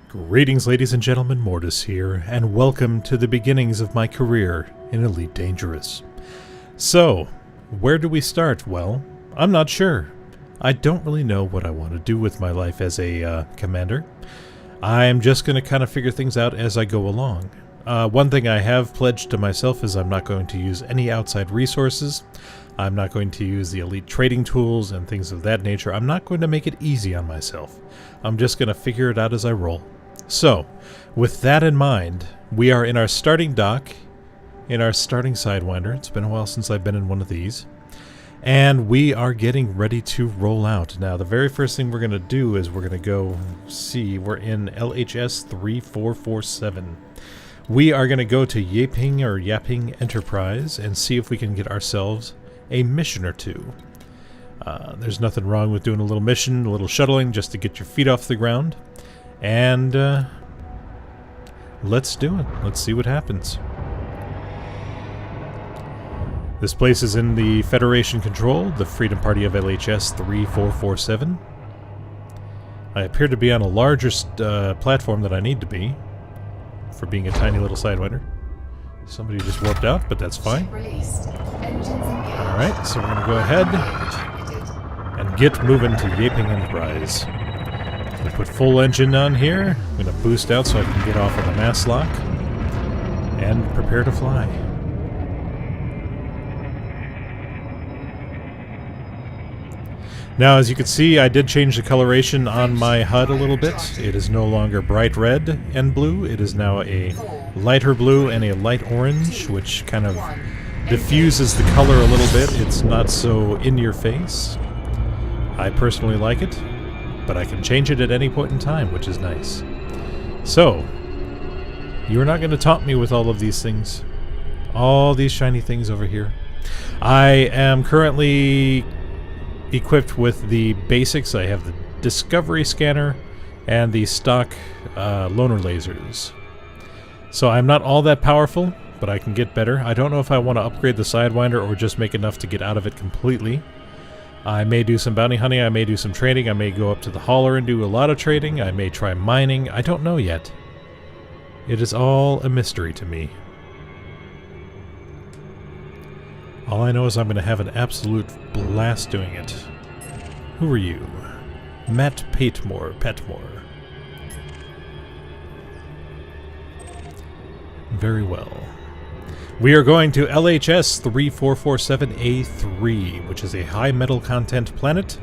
Greetings, ladies and gentlemen, Mortus here, and welcome to the beginnings of my career in Elite Dangerous. So, where do we start? Well, I'm not sure. I don't really know what I want to do with my life as a commander. I'm just going to kind of figure things out as I go along. One thing I have pledged to myself is I'm not going to use any outside resources. I'm not going to use the elite trading tools and things of that nature. I'm not going to make it easy on myself. I'm just going to figure it out as I roll. So, with that in mind, we are in our starting dock, in our starting Sidewinder. It's been a while since I've been in one of these. And we are getting ready to roll out. Now, the very first thing we're going to do is we're going to go see, we're in LHS 3447. We are going to go to Yapping Enterprise and see if we can get ourselves a mission or two. There's nothing wrong with doing a little mission, a little shuttling, just to get your feet off the ground. And let's do it. Let's see what happens. This place is in the Federation control, the Freedom Party of LHS 3447. I appear to be on a larger platform than I need to be for being a tiny little Sidewinder. Somebody just warped out, but that's fine. Alright, so we're going to go ahead and get moving to Yapping Enterprise. I'm going to put full engine on here. I'm going to boost out so I can get off of the mass lock. And prepare to fly. Now, as you can see, I did change the coloration on my HUD a little bit. It is no longer bright red and blue. It is now a lighter blue and a light orange, which kind of diffuses the color a little bit. It's not so in your face. I personally like it, but I can change it at any point in time, which is nice. So, you're not going to taunt me with all of these things. All these shiny things over here. I am currently equipped with the basics. I have the Discovery Scanner and the stock loner lasers. So I'm not all that powerful, but I can get better. I don't know if I want to upgrade the Sidewinder or just make enough to get out of it completely. I may do some bounty hunting, I may do some trading, I may go up to the hauler and do a lot of trading, I may try mining, I don't know yet. It is all a mystery to me. All I know is I'm going to have an absolute blast doing it. Who are you? Matt Petmore. Very well. We are going to LHS 3447A3, which is a high metal content planet,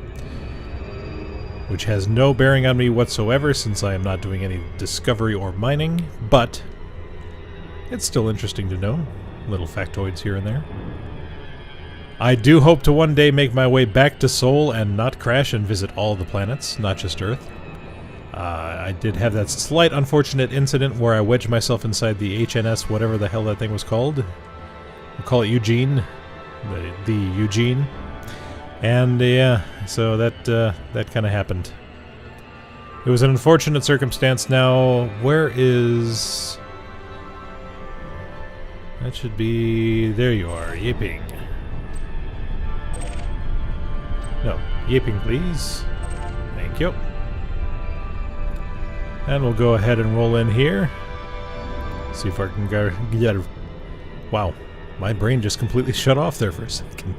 which has no bearing on me whatsoever since I am not doing any discovery or mining, but it's still interesting to know. Little factoids here and there. I do hope to one day make my way back to Sol and not crash and visit all the planets, not just Earth. I did have that slight unfortunate incident where I wedged myself inside the HNS, whatever the hell that thing was called. We'll call it Eugene. The Eugene. And yeah, so that kind of happened. It was an unfortunate circumstance. Now, where is... That should be... There you are, Yapping. No, Yapping, please. Thank you. And we'll go ahead and roll in here. See if I can get... Wow, my brain just completely shut off there for a second.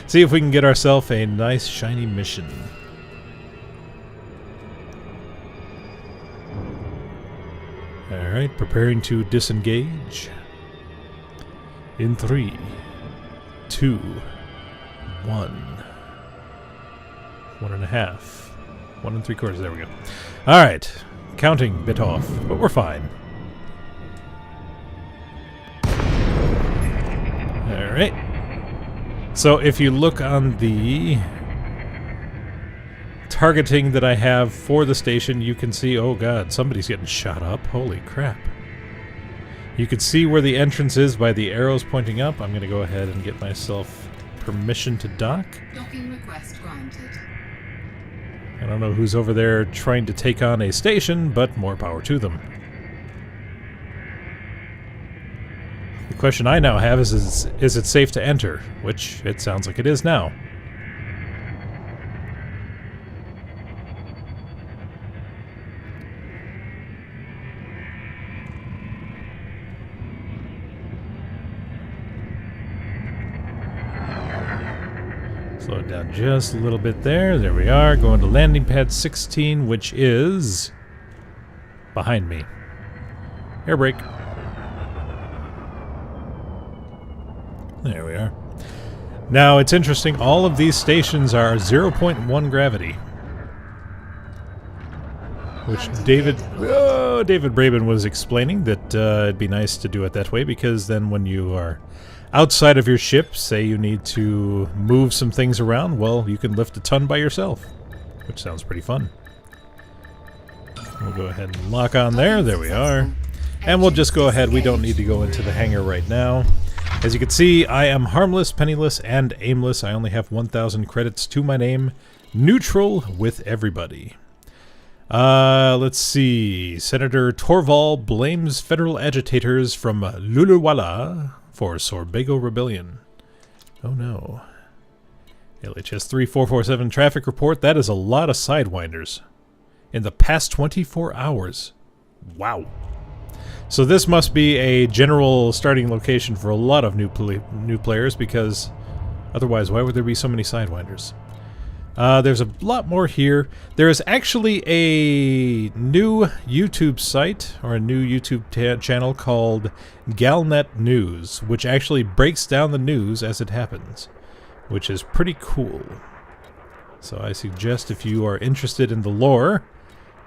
See if we can get ourselves a nice shiny mission. Alright, preparing to disengage. In 3, 2, 1. 1.5. 1 3/4. There we go. Alright. Counting bit off, but we're fine. Alright. So if you look on the targeting that I have for the station, you can see, oh god, somebody's getting shot up. Holy crap. You can see where the entrance is by the arrows pointing up. I'm going to go ahead and get myself permission to dock. Docking request granted. I don't know who's over there trying to take on a station, but more power to them. The question I now have is it safe to enter? Which it sounds like it is now. Slow it down just a little bit there. There we are. Going to landing pad 16, which is behind me. Air brake. There we are. Now, it's interesting. All of these stations are 0.1 gravity. Which David Braben was explaining that it'd be nice to do it that way, because then when you are outside of your ship, say you need to move some things around, well, you can lift a ton by yourself, which sounds pretty fun. We'll go ahead and lock on there. There we are. And we'll just go ahead. We don't need to go into the hangar right now. As you can see, I am harmless, penniless, and aimless. I only have 1,000 credits to my name. Neutral with everybody. Let's see. Senator Torval blames federal agitators from Luluwala for Sorbago Rebellion. Oh no. LHS 3447 traffic report. That is a lot of Sidewinders in the past 24 hours. Wow. So this must be a general starting location for a lot of new players, because otherwise why would there be so many Sidewinders? There's a lot more here. There is actually a new YouTube site, or a new YouTube channel called Galnet News, which actually breaks down the news as it happens, which is pretty cool. So I suggest, if you are interested in the lore,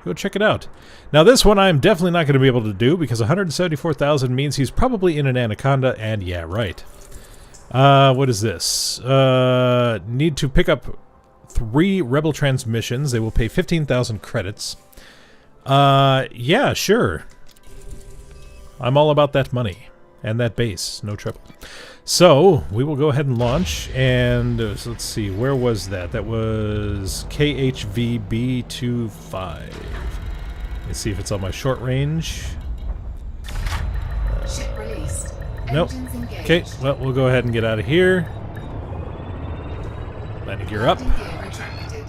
go check it out. Now this one I'm definitely not going to be able to do, because 174,000 means he's probably in an Anaconda, and yeah, right. What is this? Need to pick up 3 Rebel transmissions. They will pay 15,000 credits. Yeah, sure. I'm all about that money. And that base. No trouble. So, we will go ahead and launch. And let's see, where was that? That was KHVB25. Let's see if it's on my short range. Ship released. Nope. Engines engaged. Okay, well, we'll go ahead and get out of here. Landing gear up. Landing gear retracted.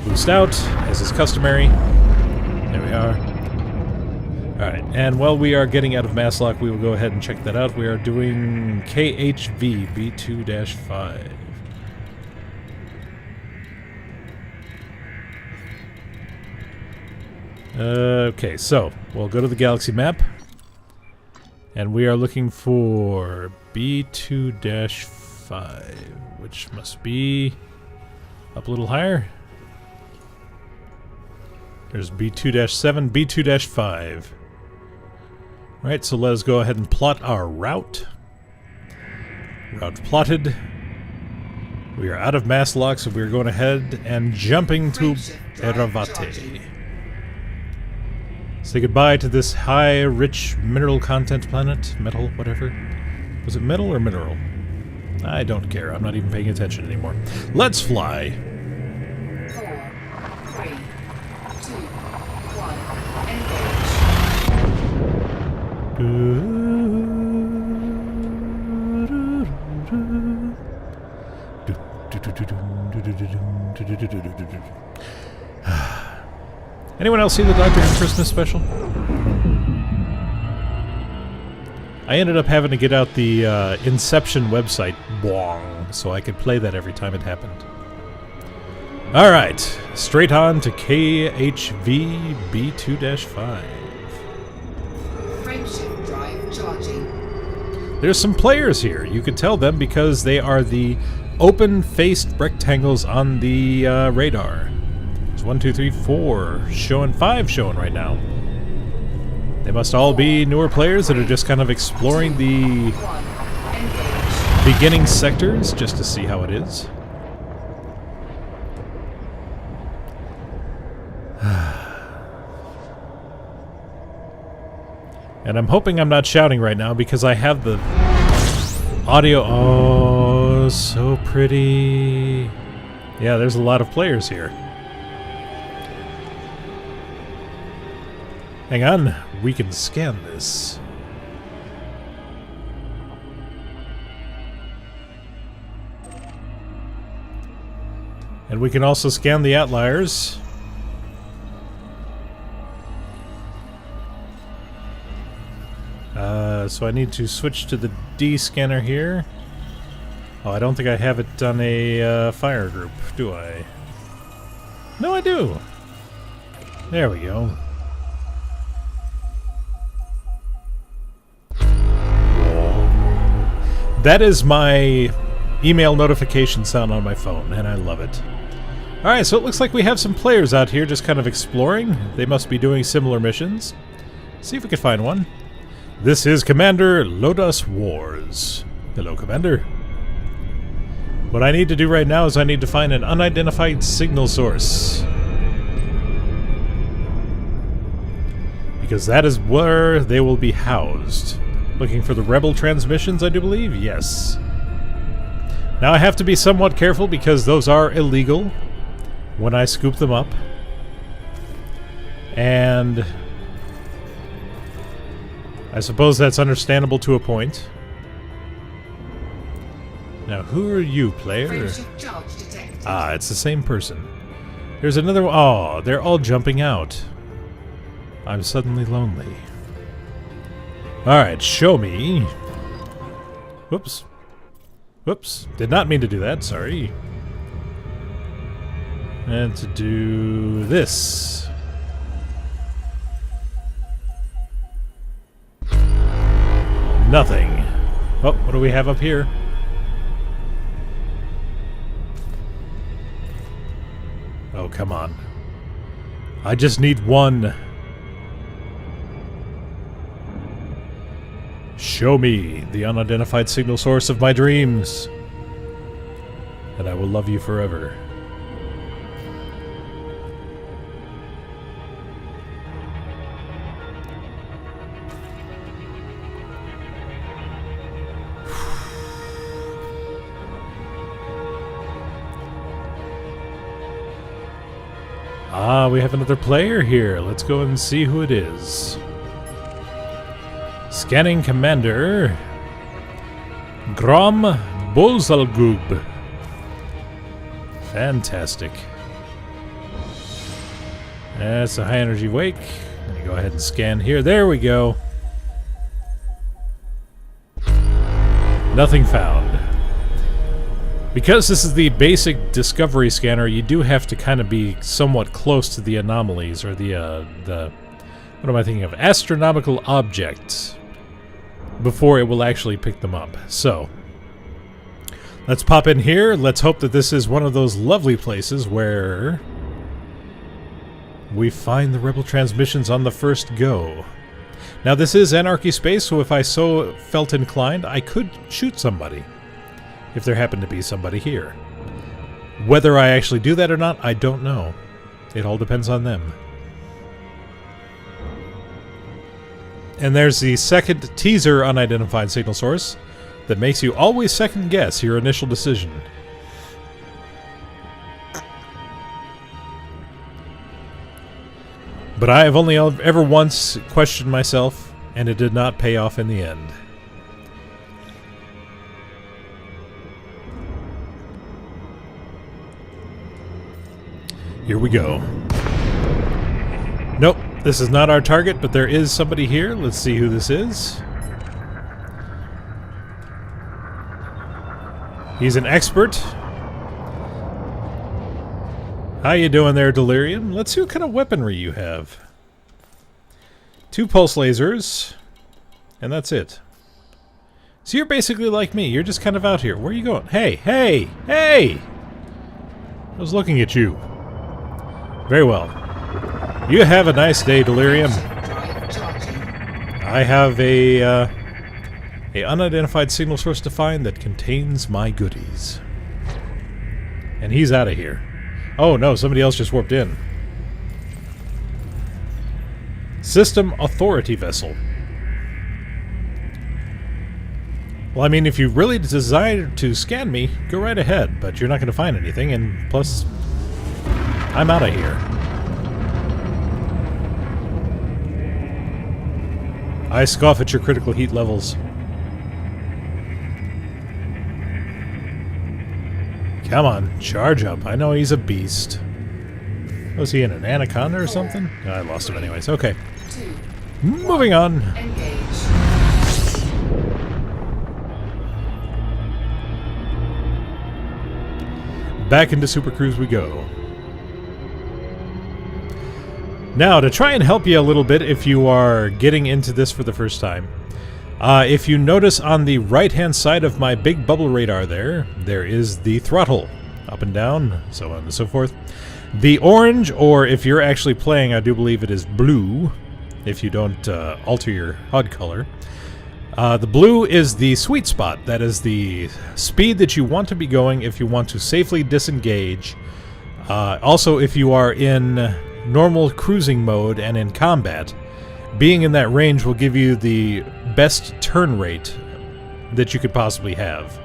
Boost out, as is customary. There we are. Alright, and while we are getting out of mass lock, we will go ahead and check that out. We are doing KHV B2-5. Okay, so we'll go to the galaxy map. And we are looking for B2-5, which must be up a little higher. There's B2-7, B2-5. Right, so let us go ahead and plot our route. Route plotted. We are out of mass lock, so we're going ahead and jumping to Eravate. Say goodbye to this high, rich mineral content planet. Metal, whatever. Was it metal or mineral? I don't care. I'm not even paying attention anymore. Let's fly. 4, 3, 2, 1. Anyone else see the Doctor Who Christmas special? I ended up having to get out the Inception website, so I could play that every time it happened. Alright, straight on to KHV B2-5. Frameshift drive charging. There's some players here. You can tell them because they are the open-faced rectangles on the radar. There's 1, 2, 3, 4 showing, 5 showing right now. They must all be newer players that are just kind of exploring the beginning sectors just to see how it is. And I'm hoping I'm not shouting right now because I have the audio. Oh, so pretty. Yeah, there's a lot of players here. Hang on, we can scan this. And we can also scan the outliers. So I need to switch to the D scanner here. Oh, I don't think I have it on a fire group, do I? No, I do. There we go. That is my email notification sound on my phone, and I love it. Alright, so it looks like we have some players out here just kind of exploring. They must be doing similar missions. See if we can find one. This is Commander Lotus Wars. Hello, Commander. What I need to do right now is I need to find an unidentified signal source. Because that is where they will be housed. Looking for the rebel transmissions, I do believe? Yes. Now I have to be somewhat careful because those are illegal when I scoop them up. And I suppose that's understandable to a point. Now, who are you, player? Ah, it's the same person. There's another one. Oh, they're all jumping out. I'm suddenly lonely. Alright, show me. Whoops. Whoops. Did not mean to do that, sorry. And to do this. Nothing. Oh, what do we have up here? Oh, come on. I just need one. Show me the unidentified signal source of my dreams, and I will love you forever. Ah, we have another player here. Let's go and see who it is. Scanning Commander Grom Bozalgub. Fantastic. That's a high energy wake. Let me go ahead and scan here. There we go. Nothing found. Because this is the basic discovery scanner, you do have to kind of be somewhat close to the anomalies, or the what am I thinking of? Astronomical objects, before it will actually pick them up. So, let's pop in here. Let's hope that this is one of those lovely places where we find the rebel transmissions on the first go. Now, this is Anarchy Space, so if I so felt inclined, I could shoot somebody. If there happened to be somebody here. Whether I actually do that or not, I don't know. It all depends on them. And there's the second teaser unidentified signal source that makes you always second guess your initial decision. But I have only ever once questioned myself, and it did not pay off in the end. Here we go. Nope, this is not our target, but there is somebody here. Let's see who this is. He's an expert. How you doing there, Delirium? Let's see what kind of weaponry you have. 2 pulse lasers, and that's it. So you're basically like me. You're just kind of out here. Where are you going? Hey, hey, hey! I was looking at you. Very well. You have a nice day, Delirium. I have a unidentified signal source to find that contains my goodies. And he's out of here. Oh no, somebody else just warped in. System Authority Vessel. Well, I mean, if you really desire to scan me, go right ahead, but you're not going to find anything, and plus, I'm out of here. I scoff at your critical heat levels. Come on, charge up. I know he's a beast. Was he in an anaconda or something? No, I lost him anyways. Okay. Moving on. back into Super Cruise we go. Now, to try and help you a little bit if you are getting into this for the first time, if you notice on the right-hand side of my big bubble radar there is the throttle. Up and down, so on and so forth. The orange, or if you're actually playing, I do believe it is blue, if you don't alter your HUD color. The blue is the sweet spot. That is the speed that you want to be going if you want to safely disengage. Also, if you are in normal cruising mode and in combat, being in that range will give you the best turn rate that you could possibly have.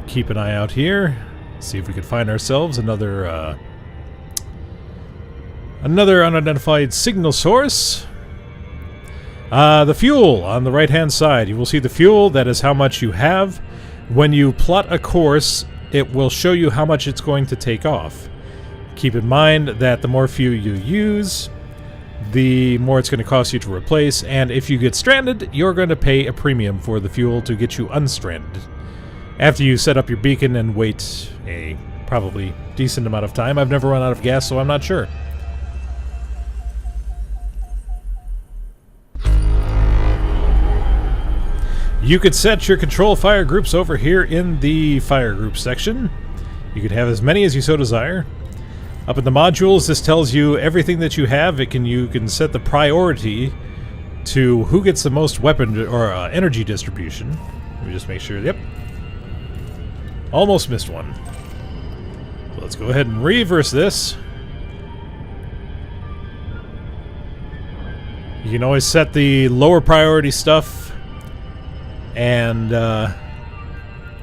Keep an eye out here. See if we can find ourselves another unidentified signal source. The fuel on the right-hand side. You will see the fuel. That is how much you have. When you plot a course, it will show you how much it's going to take off. Keep in mind that the more fuel you use, the more it's going to cost you to replace, and if you get stranded, you're going to pay a premium for the fuel to get you unstranded. After you set up your beacon and wait a probably decent amount of time. I've never run out of gas, so I'm not sure. You could set your control fire groups over here in the fire group section. You could have as many as you so desire. Up in the modules, this tells you everything that you have. You can set the priority to who gets the most weapon or energy distribution. Let me just make sure. Yep. Almost missed one. So let's go ahead and reverse this. You can always set the lower priority stuff. And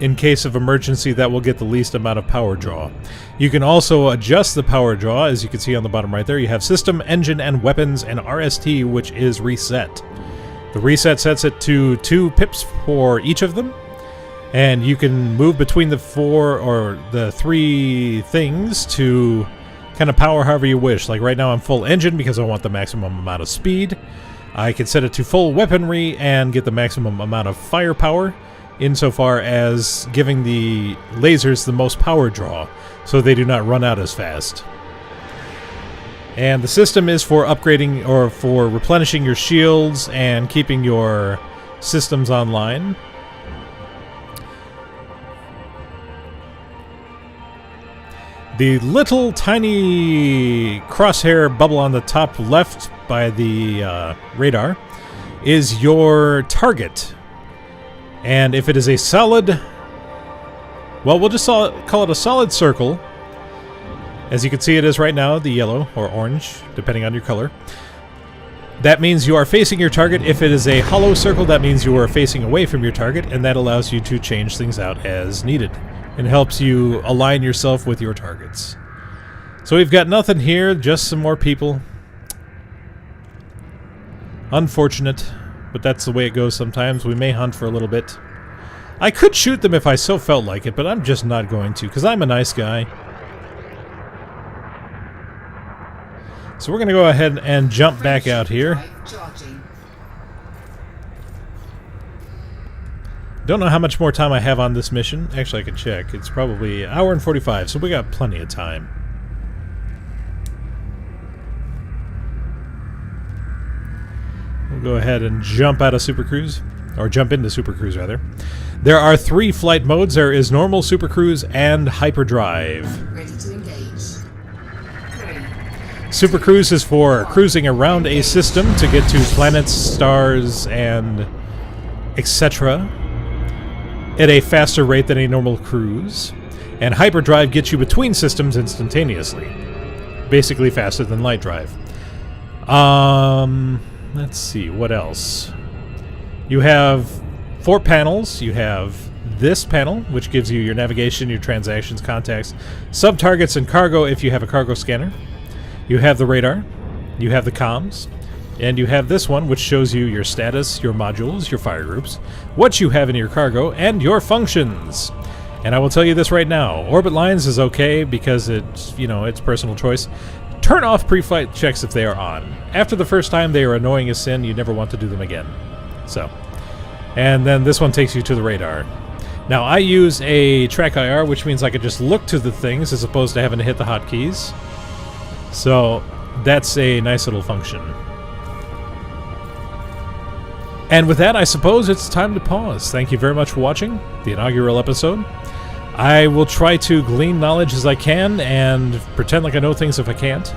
in case of emergency, that will get the least amount of power draw. You can also adjust the power draw, as you can see on the bottom right there. You have system, engine, and weapons, and RST, which is reset. The reset sets it to 2 pips for each of them, and you can move between the 4 or the 3 things to kind of power however you wish. Like right now I'm full engine because I want the maximum amount of speed. I can set it to full weaponry and get the maximum amount of firepower, insofar as giving the lasers the most power draw, so they do not run out as fast. And the system is for upgrading or for replenishing your shields and keeping your systems online. The little tiny crosshair bubble on the top left by the radar is your target. And if it is a solid, well, we'll just call it a solid circle. As you can see, it is right now the yellow or orange, depending on your color. That means you are facing your target. If it is a hollow circle, that means you are facing away from your target, and that allows you to change things out as needed. It helps you align yourself with your targets. So we've got nothing here, just some more people. Unfortunate, but that's the way it goes sometimes. We may hunt for a little bit. I could shoot them if I so felt like it, but I'm just not going to, because I'm a nice guy. So we're going to go ahead and jump back out here. Don't know how much more time I have on this mission. Actually, I can check. It's probably an hour and 45, so we got plenty of time. We'll go ahead and jump out of Super Cruise, or jump into Super Cruise, rather. There are 3 flight modes. There is normal, Super Cruise, and hyperdrive. Ready to engage. 3. Super Cruise is for cruising around a system to get to planets, stars, and etc. at a faster rate than a normal cruise. And hyperdrive gets you between systems instantaneously. Basically faster than light drive. Let's see, what else? You have 4 panels. You have this panel, which gives you your navigation, your transactions, contacts, sub-targets, and cargo if you have a cargo scanner. You have the radar. You have the comms. And you have this one, which shows you your status, your modules, your fire groups, what you have in your cargo, and your functions. And I will tell you this right now. Orbit lines is okay because it's, it's personal choice. Turn off pre-flight checks if they are on. After the first time, they are annoying as sin. You never want to do them again. So. And then this one takes you to the radar. Now, I use a track IR, which means I can just look to the things as opposed to having to hit the hotkeys. So, that's a nice little function. And with that, I suppose it's time to pause. Thank you very much for watching the inaugural episode. I will try to glean knowledge as I can and pretend like I know things if I can't.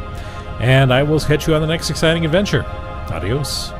And I will catch you on the next exciting adventure. Adios.